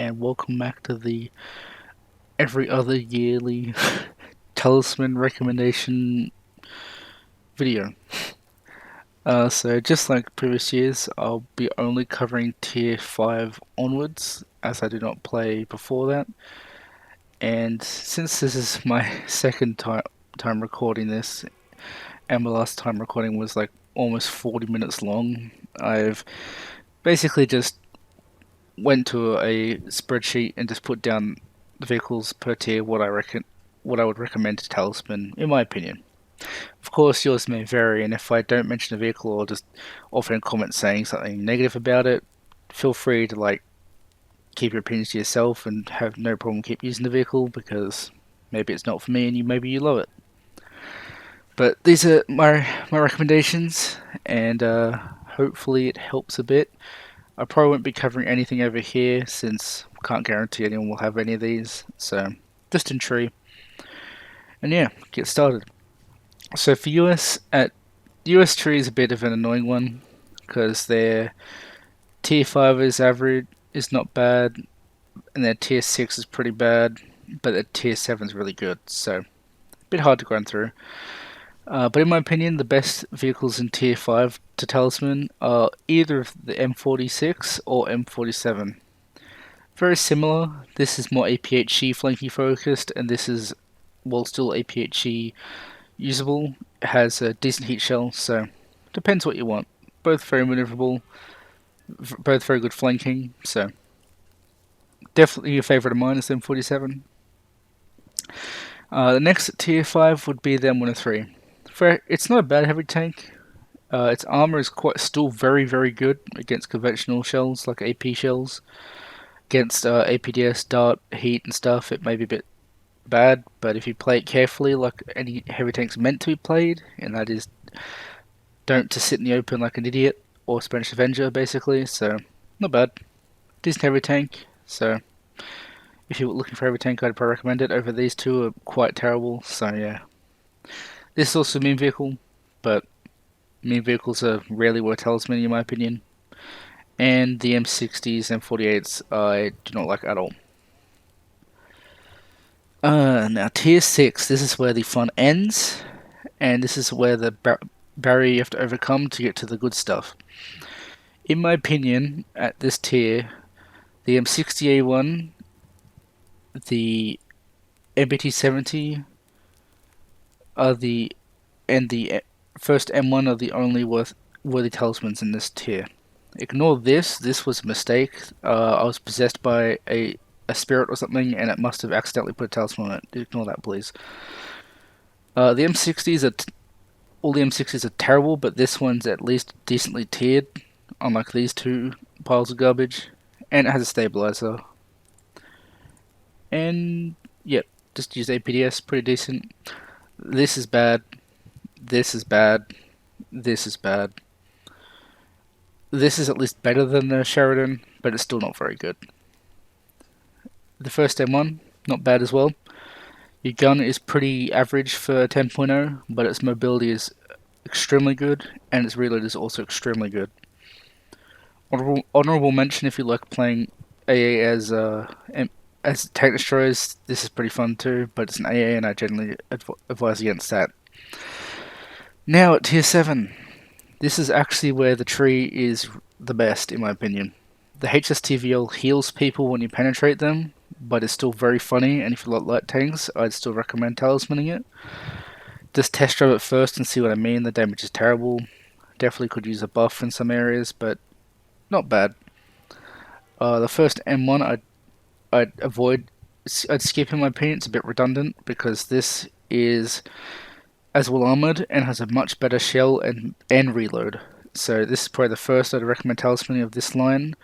and welcome back to the every other yearly Talisman recommendation video. So just like previous years, I'll be only covering tier 5 onwards, as I did not play before that. And since this is my second time recording this, and my last time recording was like almost 40 minutes long, I've basically just went to a spreadsheet and just put down the vehicles per tier, what I would recommend to Talisman, in my opinion. Of course, yours may vary, and if I don't mention a vehicle or just offer a comment saying something negative about it, feel free to keep your opinions to yourself and have no problem keep using the vehicle, because maybe it's not for me and maybe you love it. But these are my recommendations, and hopefully it helps a bit. I probably won't be covering anything over here since I can't guarantee anyone will have any of these, so just in tree. And yeah, get started. So for US tree is a bit of an annoying one because their tier 5 is average, is not bad, and their tier 6 is pretty bad, but their tier 7 is really good, so a bit hard to go through. But in my opinion, the best vehicles in tier 5 to Talisman are either the M46 or M47. Very similar. This is more APHE flanky focused, and this is, while still APHE usable, it has a decent heat shell, so depends what you want. Both very maneuverable, both very good flanking, so definitely a favourite of mine is the M47. The next tier 5 would be the M103. It's not a bad heavy tank. Its armor is still very good against conventional shells like AP shells. Against APDS, dart, heat, and stuff, it may be a bit bad, but if you play it carefully, like any heavy tank's meant to be played, and that is, don't just sit in the open like an idiot or Spanish Avenger, basically. So not bad, decent heavy tank. So if you're looking for heavy tank, I'd probably recommend it over these two. Are quite terrible. So yeah. This is also a meme vehicle, but meme vehicles are rarely worth Talisman in my opinion. And the M60s and 48s I do not like at all. Now tier 6, this is where the fun ends, and this is where the barrier you have to overcome to get to the good stuff. In my opinion, at this tier, the M60A1, the MBT70 and the first M1 are the only worthy talismans in this tier. Ignore this. This was a mistake. I was possessed by a spirit or something, and it must have accidentally put a talisman on it. Ignore that, please. The M60s all the M60s are terrible, but this one's at least decently tiered, unlike these two piles of garbage, and it has a stabilizer. And yep, just use APDS, pretty decent. This is bad. This is bad. This is bad. This is at least better than the Sheridan, but it's still not very good. The first M1, not bad as well. Your gun is pretty average for 10.0, but its mobility is extremely good, and its reload is also extremely good. Honorable mention if you like playing AA as tank destroyers, this is pretty fun too, but it's an AA and I generally advise against that. Now at tier 7. This is actually where the tree is the best, in my opinion. The HSTVL heals people when you penetrate them, but it's still very funny, and if you like light tanks, I'd still recommend talismaning it. Just test drive it first and see what I mean. The damage is terrible. Definitely could use a buff in some areas, but not bad. The first M1 I'd avoid. I'd skip in my opinion. It's a bit redundant because this is as well armored and has a much better shell and reload. So this is probably the first I'd recommend talismaning of this line.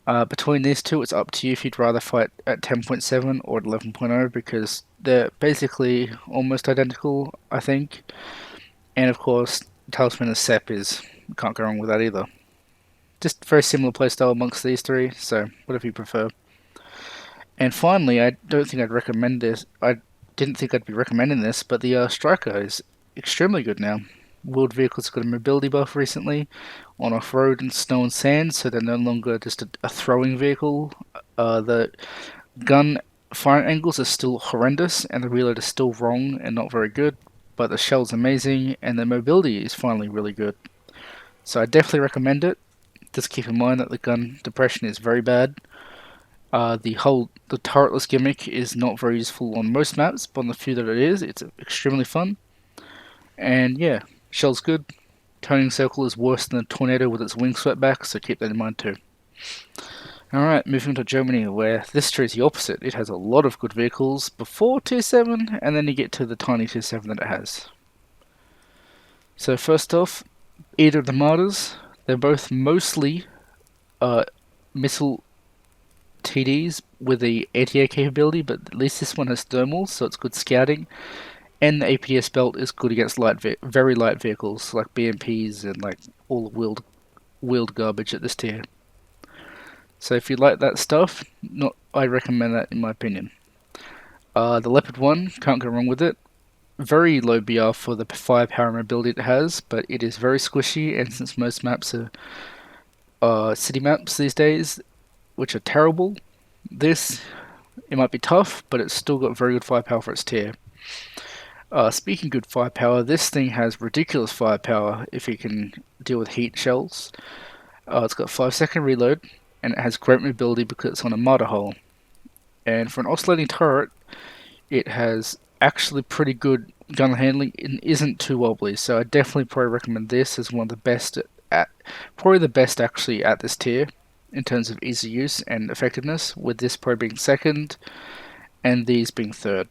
Between these two, it's up to you if you'd rather fight at 10.7 or at 11.0 because they're basically almost identical, I think. And of course, Talisman and Sep can't go wrong with that either. Just very similar playstyle amongst these three, so whatever you prefer. And finally, I don't think I'd recommend this. I didn't think I'd be recommending this, but the Striker is extremely good now. Wheeled vehicles got a mobility buff recently on off-road and snow and sand, so they're no longer just a throwing vehicle The gun firing angles are still horrendous, and the reload is still wrong and not very good, but the shell's amazing, and the mobility is finally really good. So I definitely recommend it. Just keep in mind that the gun depression is very bad. The turretless gimmick is not very useful on most maps, but on the few that it is, it's extremely fun. And yeah, shell's good. Turning circle is worse than a tornado with its wing swept back, so keep that in mind too. Alright, moving to Germany, where this tree is the opposite. It has a lot of good vehicles before Tier 7, and then you get to the tiny Tier 7 that it has. So first off, either of the Martyrs, they're both mostly missile TDs with the anti-air capability, but at least this one has thermals, so it's good scouting. And the APS belt is good against very light vehicles like BMPs and like all the wheeled garbage at this tier. So if you like that stuff, I recommend that in my opinion. The Leopard 1, can't go wrong with it. Very low BR for the firepower and mobility it has, but it is very squishy, and since most maps are city maps these days, which are terrible, it might be tough, but it's still got very good firepower for its tier. Speaking good firepower, this thing has ridiculous firepower if you can deal with heat shells. It's got 5-second reload, and it has great mobility because it's on a mortar hull. And for an oscillating turret, it has actually pretty good gun handling and isn't too wobbly, so I definitely probably recommend this as one of the best probably the best actually at this tier in terms of easy use and effectiveness, with this probably being second and these being third.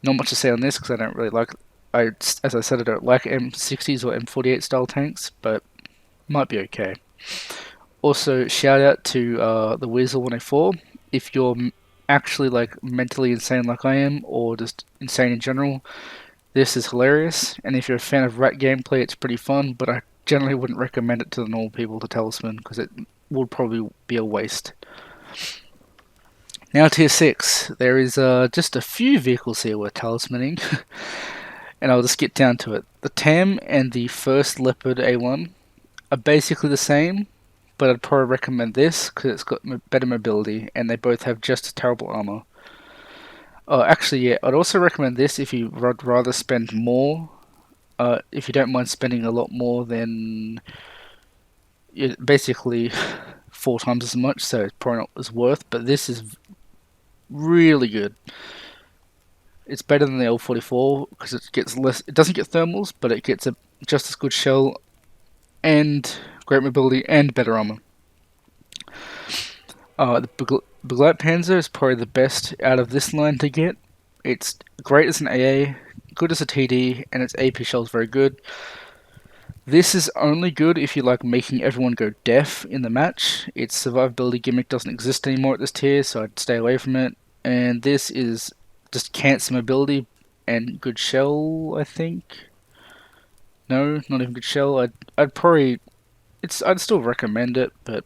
Not much to say on this because I don't really like, as I said, I don't like M60s or M48 style tanks, but might be okay. Also, shout out to the Weasel 104. If you're actually like mentally insane like I am, or just insane in general, this is hilarious. And if you're a fan of rat gameplay, it's pretty fun, but I generally wouldn't recommend it to the normal people to Talisman because it would probably be a waste. Now tier 6, there is just a few vehicles here worth talismaning, and I'll just get down to it. The TAM and the first Leopard A1 are basically the same, but I'd probably recommend this because it's got better mobility, and they both have just as terrible armor. Actually, yeah, I'd also recommend this if you would rather spend more. If you don't mind spending a lot more than basically 4 times as much, so it's probably not as worth. But this is really good. It's better than the L44 because it gets less. It doesn't get thermals, but it gets a just as good shell and great mobility and better armor. The Begleitpanzer is probably the best out of this line to get. It's great as an AA, good as a TD, and its AP shell is very good. This is only good if you like making everyone go deaf in the match. Its survivability gimmick doesn't exist anymore at this tier, so I'd stay away from it. And this is just cant mobility and good shell, I think. No, not even good shell. I'd probably I'd still recommend it, but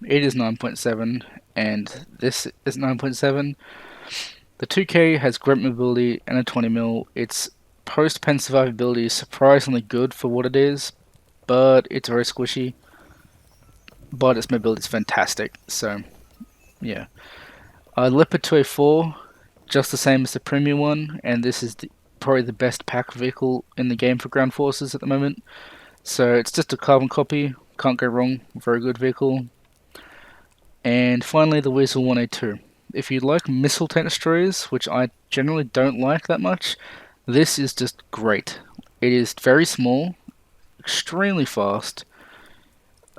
it is 9.7 and this is 9.7. The 2K has great mobility and a 20 mil. Its post-pen survivability is surprisingly good for what it is, but it's very squishy. But its mobility is fantastic, so yeah. Leopard 2A4, just the same as the premium one, and this is probably the best pack vehicle in the game for ground forces at the moment. So it's just a carbon copy, can't go wrong, very good vehicle. And finally the Weasel 1A2. If you like missile tank destroyers, which I generally don't like that much, this is just great. It is very small, extremely fast.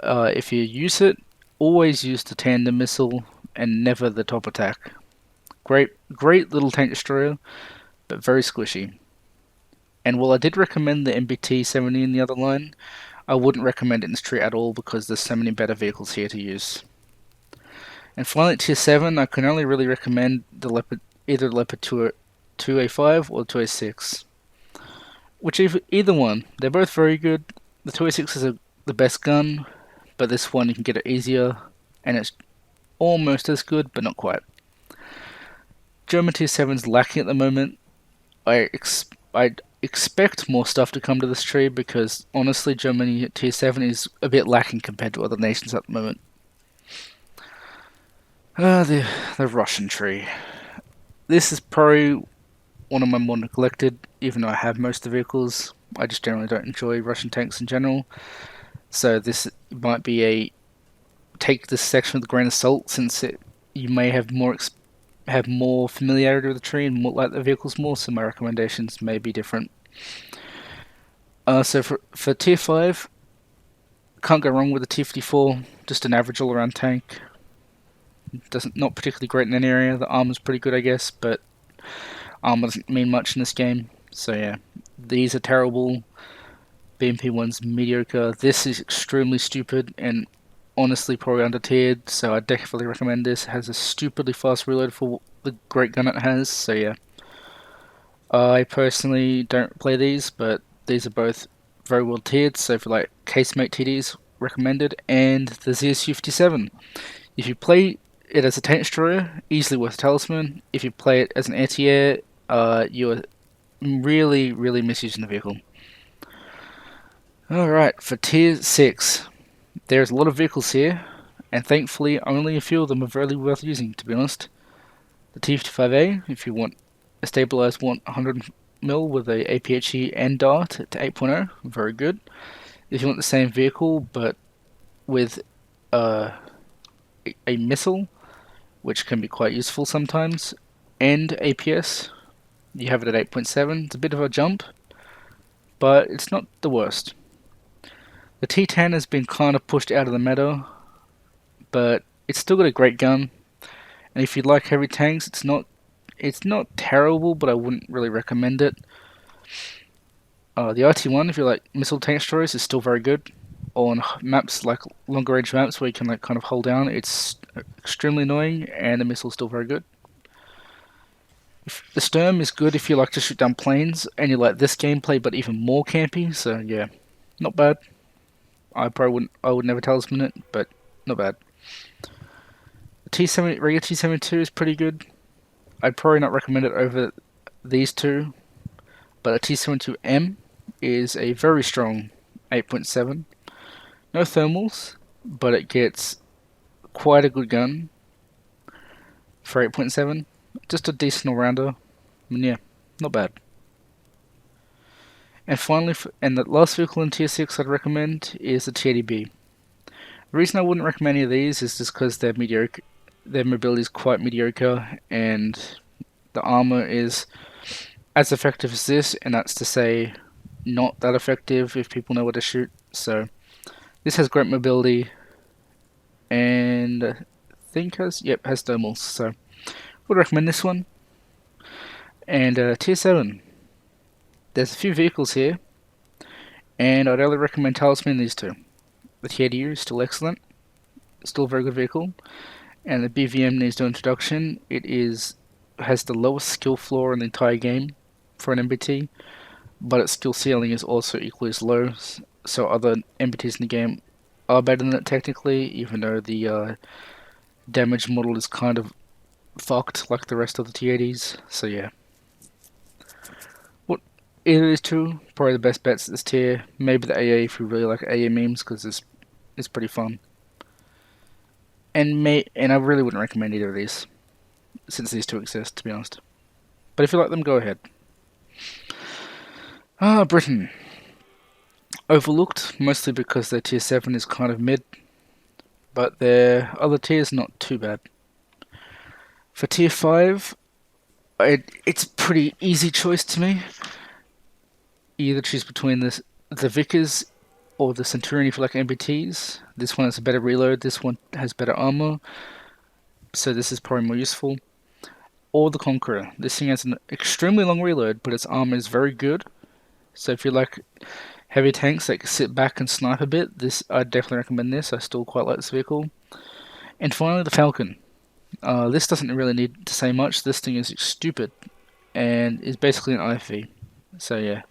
If you use it, always use the tandem missile and never the top attack. Great little tank destroyer, but very squishy. And while I did recommend the MBT 70 in the other line, I wouldn't recommend it in this tree at all because there's so many better vehicles here to use. And finally at tier 7, I can only really recommend either the Leopard 2A5 or 2A6. Either one, they're both very good. The 2A6 is the best gun, but this one you can get it easier, and it's almost as good, but not quite. German tier 7's lacking at the moment. I expect more stuff to come to this tree because honestly Germany tier 7 is a bit lacking compared to other nations at the moment. The Russian tree. This is probably one of my more neglected, even though I have most of the vehicles. I just generally don't enjoy Russian tanks in general. So this might be a take this section with a grain of salt, since you may have more familiarity with the tree and more like the vehicles more. So my recommendations may be different. So for tier 5, can't go wrong with the T-54. Just an average all-around tank. Not particularly great in any area. The armor's pretty good, I guess, but armor doesn't mean much in this game. So yeah, these are terrible. BMP one's mediocre. This is extremely stupid and honestly probably under-tiered. So I definitely recommend this. It has a stupidly fast reload for the great gun it has. So yeah, I personally don't play these, but these are both very well tiered. So if you like casemate TDs, recommended. And the ZSU-57. If you play it as a tank destroyer, easily worth a Talisman. If you play it as an anti-air, you're really, really misusing the vehicle. Alright, for tier 6, there's a lot of vehicles here, and thankfully only a few of them are really worth using, to be honest. The T-55A, if you want a stabilized 100mm with a APHE and dart to 8.0, very good. If you want the same vehicle but with a missile, which can be quite useful sometimes, and APS, you have it at 8.7. It's a bit of a jump, but it's not the worst. The T10 has been kind of pushed out of the meta, but it's still got a great gun. And if you like heavy tanks, it's not terrible, but I wouldn't really recommend it. The RT1, if you like missile tank destroyers, is still very good. On maps like longer range maps where you can like kind of hold down, it's extremely annoying, and the missile's still very good. The Sturm is good if you like to shoot down planes and you like this gameplay, but even more campy. So yeah, not bad. I would never Talisman it, but not bad. The T70 regular T72 is pretty good. I'd probably not recommend it over these two, but a T72M is a very strong 8.7. No thermals, but it gets quite a good gun for 8.7. Just a decent all-rounder. I mean, yeah, not bad. And finally, and the last vehicle in tier 6 I'd recommend is the T80B. The reason I wouldn't recommend any of these is just because they're mediocre. Their mobility is quite mediocre, and the armor is as effective as this, and that's to say, not that effective if people know where to shoot. So this has great mobility, and I think has thermals. So would recommend this one. And tier 7. There's a few vehicles here, and I'd only recommend Talisman these two. The T80U is still excellent, still a very good vehicle, and the BVM needs no introduction. It has the lowest skill floor in the entire game for an MBT, but its skill ceiling is also equally as low, so other MBTs in the game are better than it technically, even though the damage model is kind of fucked like the rest of the T80s, so yeah. Either of these two, probably the best bets at this tier. Maybe the AA if you really like AA memes, because it's pretty fun. And I really wouldn't recommend either of these, since these two exist, to be honest. But if you like them, go ahead. Brittan. Overlooked, mostly because their tier 7 is kind of mid, but their other tiers not too bad. For tier 5, it's a pretty easy choice to me. You either choose between the Vickers or the Centurion if you like MBTs. This one has a better reload, this one has better armor, so this is probably more useful. Or the Conqueror. This thing has an extremely long reload, but its armor is very good. So if you like heavy tanks that can sit back and snipe a bit, I'd definitely recommend this. I still quite like this vehicle. And finally, the Falcon. This doesn't really need to say much. This thing is stupid and is basically an IFV. So yeah,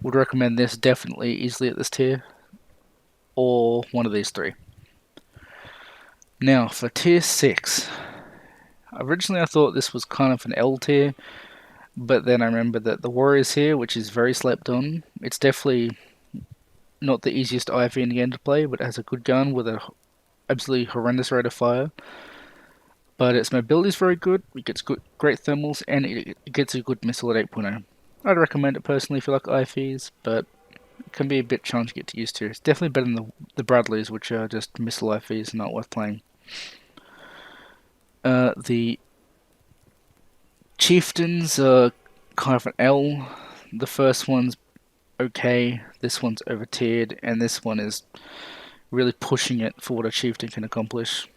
would recommend this definitely easily at this tier, or one of these three. Now for tier 6. Originally I thought this was kind of an L tier, but then I remembered that the Warrior's here, which is very slept on. It's definitely not the easiest IFV in the game to play, but it has a good gun with an absolutely horrendous rate of fire. but its mobility is very good. It gets great thermals, and it gets a good missile at 8.0. I'd recommend it personally if you like IFEs, but it can be a bit challenging to get used to. It's definitely better than the Bradleys, which are just missile IFEs and not worth playing. The Chieftains are kind of an L. The first one's okay, this one's over tiered, and this one is really pushing it for what a Chieftain can accomplish.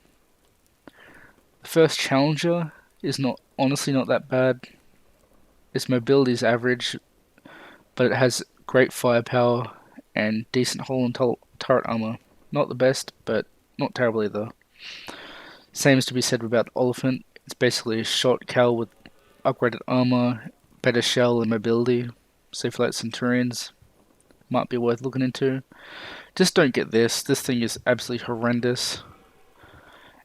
The first Challenger is honestly not that bad. Its mobility is average, but it has great firepower and decent hull and turret armor. Not the best, but not terrible either. Same is to be said about the Elephant. It's basically a shot cowl with upgraded armor, better shell and mobility. So if you like Centurions, might be worth looking into. Just don't get this. This thing is absolutely horrendous.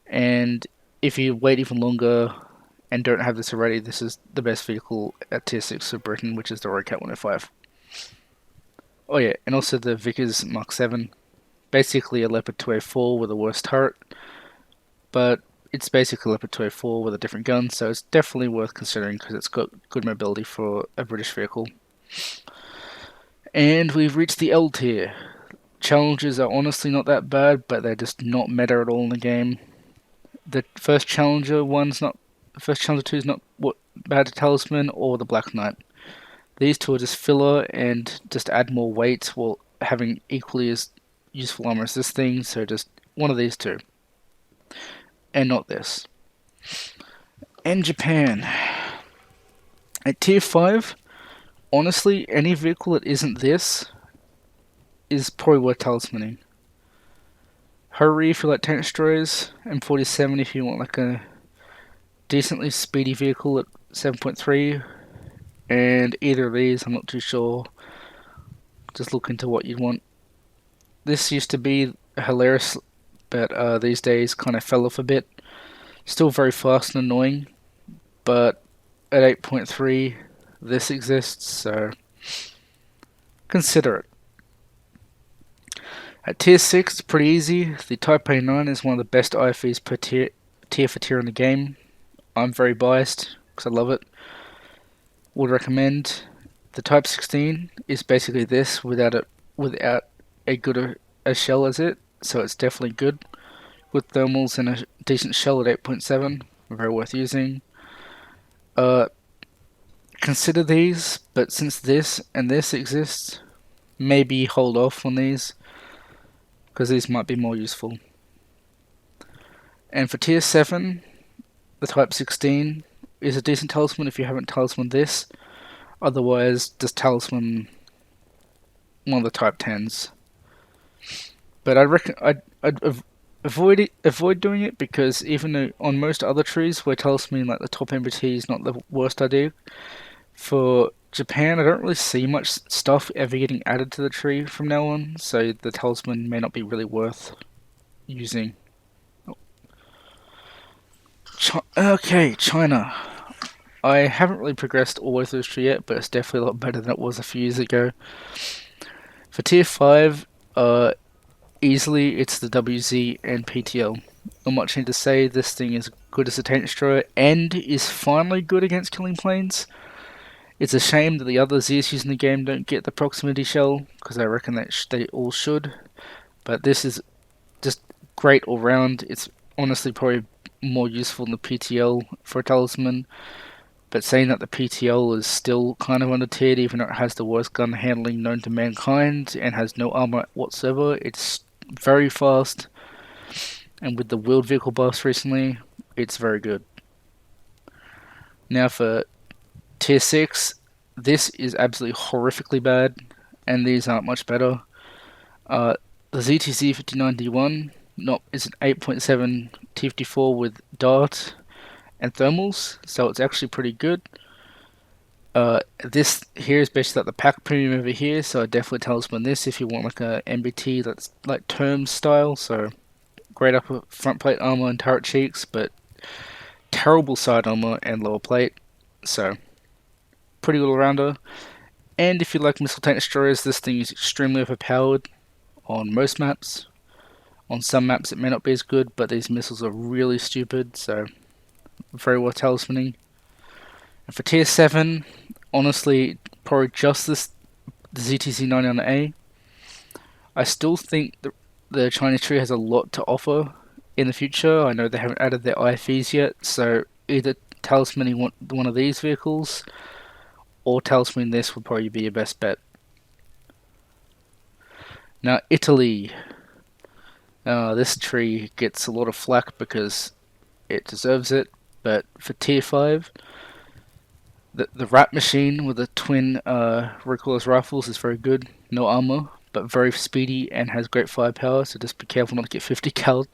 And if you wait even longer and don't have this already, this is the best vehicle at tier 6 for Brittan, which is the Rocat 105. Oh yeah, and also the Vickers Mark 7. Basically a Leopard 204 with a worse turret, but it's basically a Leopard 204 with a different gun, so it's definitely worth considering because it's got good mobility for a British vehicle. And we've reached the L tier. Challenges are honestly not that bad, but they're just not meta at all in the game. The first Challenger 2 is not bad to Talisman or the Black Knight. These two are just filler and just add more weight while having equally as useful armor as this thing, so just one of these two. And not this. And Japan. At tier 5, honestly, any vehicle that isn't this is probably worth talismaning. Hurry if you like tank destroyers, M47 if you want like a decently speedy vehicle at 7.3, and either of these, I'm not too sure. Just look into what you'd want. This used to be hilarious, but these days kind of fell off a bit. Still very fast and annoying, but at 8.3, this exists, so consider it. At tier 6, it's pretty easy. The Type A9 is one of the best IFEs per tier for tier in the game. I'm very biased because I love it. Would recommend. The Type 16 is basically this without a good a shell as it, so it's definitely good. With thermals and a decent shell at 8.7, very worth using. Consider these, but since this and this exists, maybe hold off on these, because these might be more useful. And for tier 7, the Type 16 is a decent talisman if you haven't talisman this. Otherwise, just talisman one of the Type 10s. But I reckon I'd avoid doing it, because even though on most other trees where talisman like the top MBT is not the worst idea, for Japan I don't really see much stuff ever getting added to the tree from now on, so the talisman may not be really worth using. Okay, China. I haven't really progressed all the way through this tree yet, but it's definitely a lot better than it was a few years ago. For tier 5, easily it's the WZ and PTL. Not much need to say, this thing is good as a tank destroyer and is finally good against killing planes. It's a shame that the other ZSUs in the game don't get the proximity shell, because I reckon that they all should. But this is just great all round. It's honestly probably more useful than the PTL for a talisman. But saying that the PTL is still kind of under tiered, even though it has the worst gun handling known to mankind and has no armor whatsoever, it's very fast. And with the wheeled vehicle buffs recently, it's very good. Now for tier 6, this is absolutely horrifically bad, and these aren't much better. The ZTZ 59D1 is an 8.7 T54 with dart and thermals, so it's actually pretty good. This here is basically like the pack premium over here, so I definitely talisman this if you want like a MBT that's like term style. So great upper front plate armor and turret cheeks, but terrible side armor and lower plate. So pretty good all-rounder. And if you like missile tank destroyers, this thing is extremely overpowered on most maps. On some maps it may not be as good, but these missiles are really stupid, so very well talismaning. And for tier 7, honestly, probably just the ZTC99A. I still think the Chinese tree has a lot to offer in the future. I know they haven't added their IFEs yet, so either talismaning one of these vehicles or talismaning this would probably be your best bet. Now, ItaLLy. This tree gets a lot of flack because it deserves it, but for tier 5, the rat machine with the twin recoilless rifles is very good. No armor, but very speedy and has great firepower, so just be careful not to get 50 cal.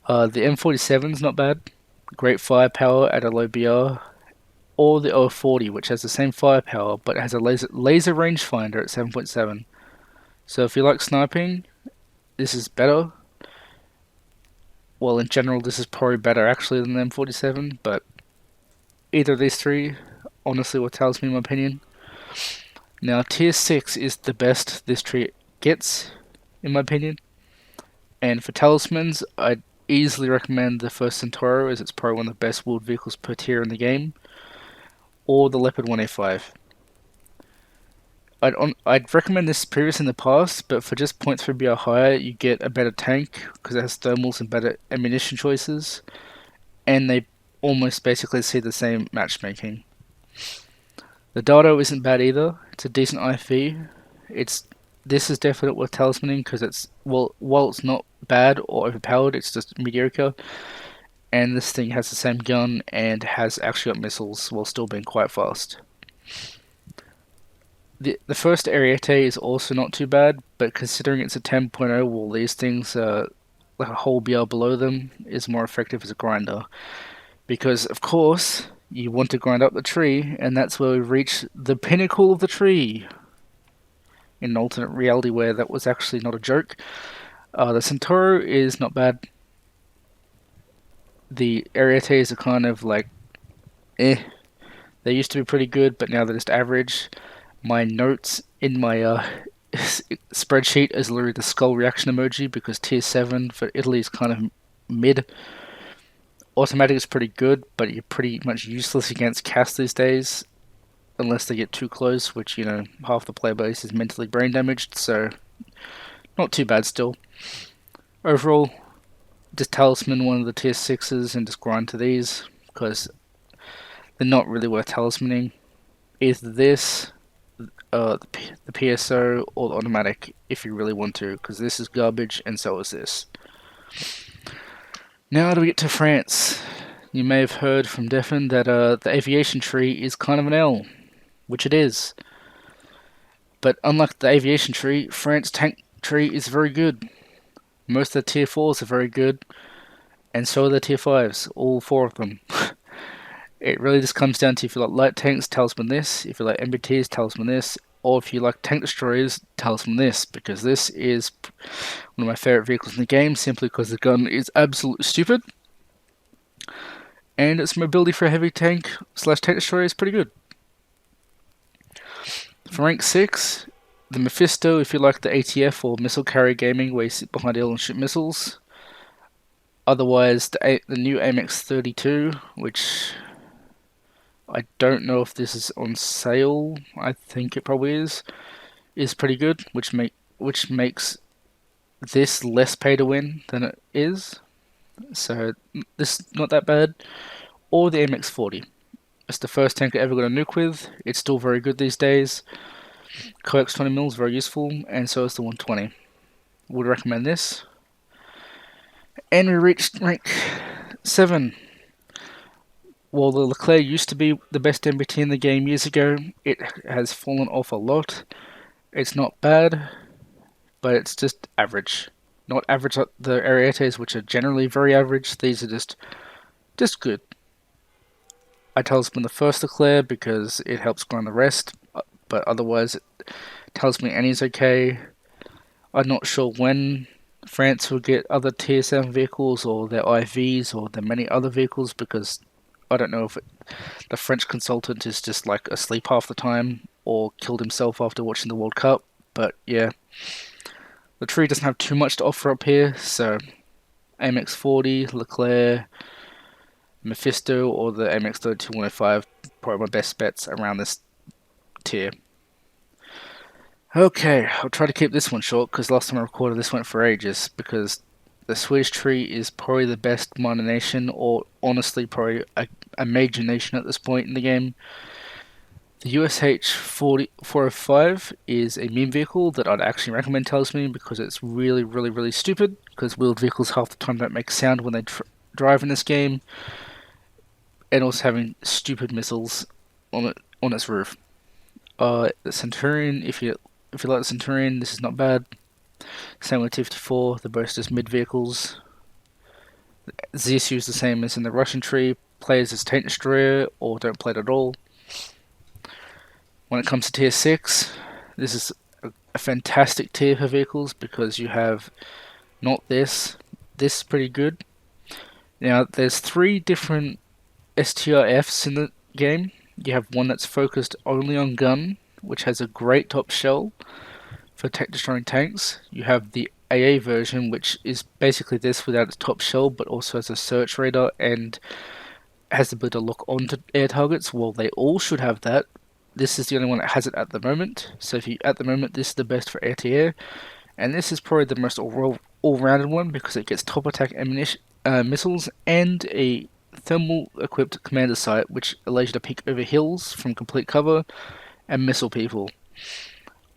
The M47 is not bad. Great firepower at a low BR. Or the 040, which has the same firepower, but it has a laser rangefinder at 7.7. So if you like sniping, this is better. Well, in general, this is probably better actually than the M47, but either of these three, honestly, what tells me my opinion. Now, tier 6 is the best this tree gets, in my opinion. And for talismans, I'd easily recommend the first Centauro, as it's probably one of the best wheeled vehicles per tier in the game, or the Leopard 1A5. I'd recommend this previous in the past, but for just 0.3 BR higher, you get a better tank because it has thermals and better ammunition choices, and they almost basically see the same matchmaking. The Dardo isn't bad either. It's a decent IFE. This is definitely worth talismaning because it's while it's not bad or overpowered, it's just mediocre. And this thing has the same gun and has actually got missiles while still being quite fast. The first Ariete is also not too bad, but considering it's a 10.0, well, these things like a whole BR below them is more effective as a grinder. Because, of course, you want to grind up the tree, and that's where we reach the pinnacle of the tree. In an alternate reality where that was actually not a joke. The Centauro is not bad. The Arietes are kind of like, eh. They used to be pretty good, but now they're just average. My notes in my spreadsheet is literally the skull reaction emoji because tier 7 for ItaLLy is kind of mid. Automatic is pretty good, but you're pretty much useless against cast these days unless they get too close, which, you know, half the player base is mentally brain damaged, so not too bad still. Overall, just talisman one of the tier 6s and just grind to these because they're not really worth talismaning. Either this, the PSO, or the automatic if you really want to, because this is garbage and so is this. Now do we get to France? You may have heard from Defin that the aviation tree is kind of an L, which it is. But unlike the aviation tree, France tank tree is very good. Most of the tier 4s are very good, and so are the tier 5s, all 4 of them. It really just comes down to if you like light tanks, talisman this, if you like MBTs, talisman this, or if you like tank destroyers, talisman this, because this is one of my favourite vehicles in the game, simply because the gun is absolutely stupid, and its mobility for a heavy tank / tank destroyer is pretty good. For rank 6, the Mephisto, if you like the ATF or missile carrier gaming where you sit behind hill and shoot missiles. Otherwise, the new AMX-32, which I don't know if this is on sale, I think it probably is pretty good, which makes this less pay to win than it is. So this is not that bad. Or the MX-40. It's the first tank I ever got a nuke with. It's still very good these days. Coax 20mm is very useful, and so is the 120. Would recommend this. And we reached rank 7. While the Leclerc used to be the best MBT in the game years ago, it has fallen off a lot. It's not bad, but it's just average. Not average like the Arietes, which are generally very average. These are just good. I talisman the first Leclerc because it helps grind the rest, but otherwise, talisman any is okay. I'm not sure when France will get other tier 7 vehicles or their IVs or their many other vehicles because I don't know if the French consultant is just like asleep half the time or killed himself after watching the World Cup, but yeah. The tree doesn't have too much to offer up here, so AMX-40, Leclerc, Mephisto or the MX-32-105, probably my best bets around this tier. Okay, I'll try to keep this one short because last time I recorded this went for ages, because the Swedish tree is probably the best minor nation, or honestly probably a major nation at this point in the game. The USH 405 is a meme vehicle that I'd actually recommend Talisman because it's really stupid, because wheeled vehicles half the time don't make sound when they drive in this game, and also having stupid missiles on its roof. The Centurion, if you like the Centurion, this is not bad. Same with T-54, they're both just mid vehicles. ZSU is the same as in the Russian tree, play as tank destroyer or don't play it at all. When it comes to tier 6, this is a fantastic tier for vehicles because you have not this is pretty good. Now there's 3 different STRFs in the game. You have one that's focused only on gun, which has a great top shell for destroying tanks. You have the AA version, which is basically this without its top shell, but also has a search radar and has the ability to lock onto air targets. Well, they all should have that. This is the only one that has it at the moment. So at the moment, this is the best for air-to-air, and this is probably the most all-rounded one because it gets top attack ammunition, missiles, and a thermal-equipped commander sight, which allows you to peek over hills from complete cover and missile people.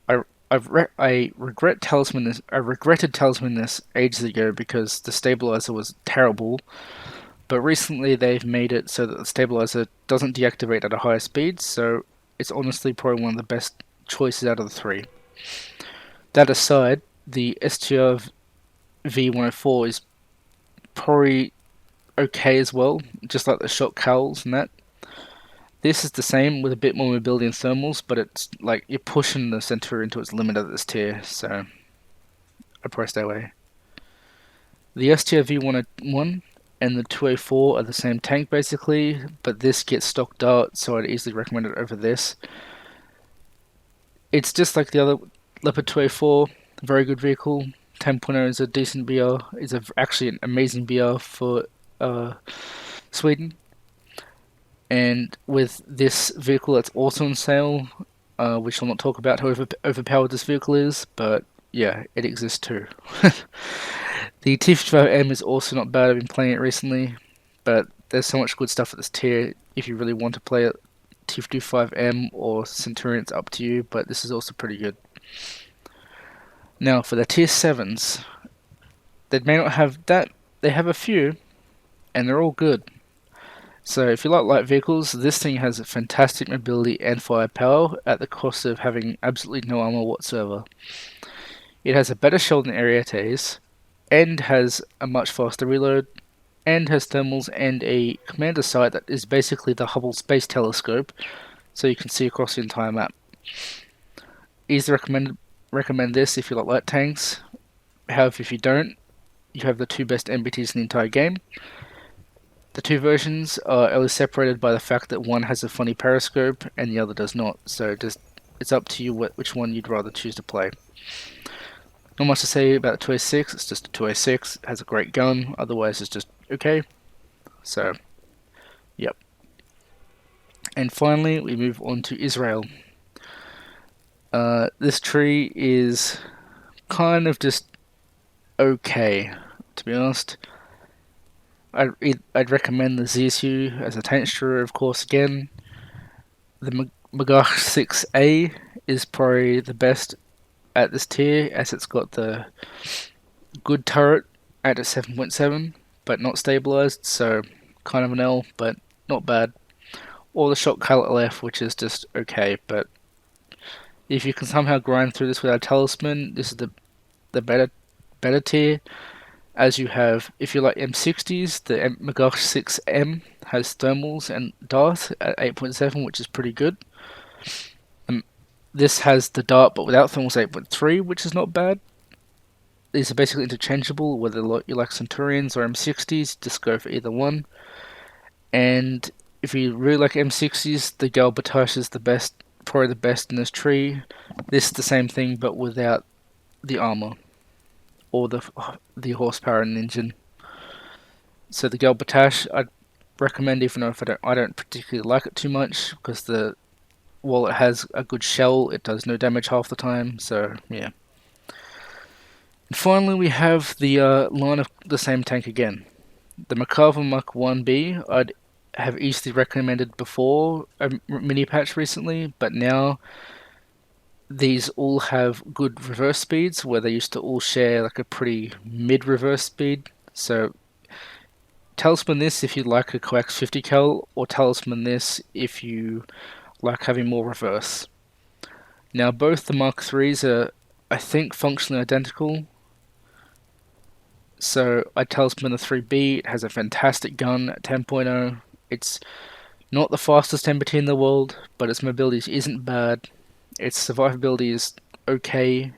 I regretted Talisman this ages ago because the stabilizer was terrible, but recently they've made it so that the stabilizer doesn't deactivate at a higher speed, so it's honestly probably one of the best choices out of the 3. That aside, the STR V104 is probably okay as well, just like the shot cowls and that. This is the same with a bit more mobility and thermals, but it's like you're pushing the Centurion to its limit at this tier, so I'd probably stay away. The STR V101 and the 204 are the same tank basically, but this gets stock dart, so I'd easily recommend it over this. It's just like the other Leopard 204, very good vehicle. 10.0 is a decent BR, it's actually an amazing BR for Sweden. And with this vehicle that's also on sale, which I'll not talk about how overpowered this vehicle is, but yeah, it exists too. The T-55M is also not bad, I've been playing it recently, but there's so much good stuff at this tier. If you really want to play it, T-55M or Centurion, it's up to you, but this is also pretty good. Now for the tier 7s, they may not have that, they have a few, and they're all good. So if you like light vehicles, this thing has fantastic mobility and firepower at the cost of having absolutely no armor whatsoever. It has a better shell than Ariates, and has a much faster reload, and has thermals and a commander sight that is basically the Hubble Space Telescope, so you can see across the entire map. Easily recommend this if you like light tanks. However, if you don't, you have the 2 best MBTs in the entire game. The 2 versions are only separated by the fact that one has a funny periscope and the other does not, so it's up to you which one you'd rather choose to play. Not much to say about the 206, it's just a 206, it has a great gun, otherwise it's just okay. So, yep. And finally, we move on to IsraeLLL. This tree is kind of just okay, to be honest. I'd recommend the ZSU as a tank destroyer, of course, again. The Magach 6A is probably the best at this tier, as it's got the good turret at a 7.7, but not stabilized, so kind of an L, but not bad. Or the shot ItaLLy, which is just okay, but if you can somehow grind through this without Talisman, this is the better tier. As you have, if you like M60s, the Magach 6M has thermals and dart at 8.7, which is pretty good. This has the dart but without thermals 8.3, which is not bad. These are basically interchangeable, whether you like Centurions or M60s, just go for either one. And if you really like M60s, the Galbatash is probably the best in this tree. This is the same thing but without the armor or the horsepower in the engine. So the Galbatash, recommend, even though if I don't particularly like it too much, because while it has a good shell, it does no damage half the time. So yeah. And finally, we have the line of the same tank again. The Macabre Muck 1B, I'd have easily recommended before a mini patch recently, but now these all have good reverse speeds where they used to all share like a pretty mid reverse speed. So Talisman this if you like a coax 50 cal, or Talisman this if you like having more reverse. Now both the Mark 3s are, I think, functionally identical. So I Talisman the 3B, it has a fantastic gun at 10.0. It's not the fastest MBT in the world, but its mobility isn't bad. Its survivability is okay,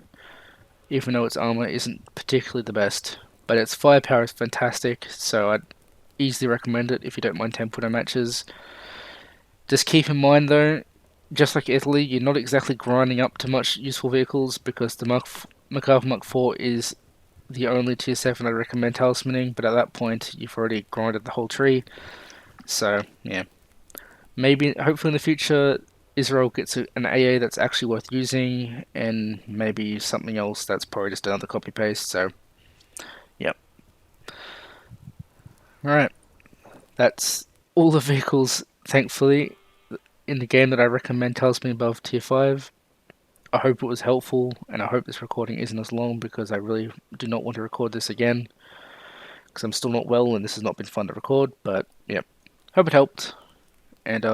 even though its armor isn't particularly the best. But its firepower is fantastic, so I'd easily recommend it if you don't mind 10.0 matches. Just keep in mind though, just like ItaLLy, you're not exactly grinding up to much useful vehicles because the Macabre Muck 4 is the only tier 7 I recommend talismaning, but at that point you've already grinded the whole tree. So yeah, maybe hopefully in the future IsraeLLL gets an AA that's actually worth using, and maybe something else that's probably just another copy paste. So yep. Alright, that's all the vehicles, thankfully, in the game that I recommend Talisman above tier 5. I hope it was helpful, and I hope this recording isn't as long because I really do not want to record this again because I'm still not well and this has not been fun to record. But yeah, hope it helped, and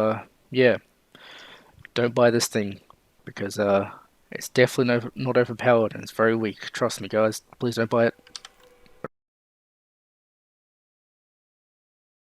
yeah, don't buy this thing because it's definitely not overpowered and it's very weak. Trust me, guys. Please don't buy it.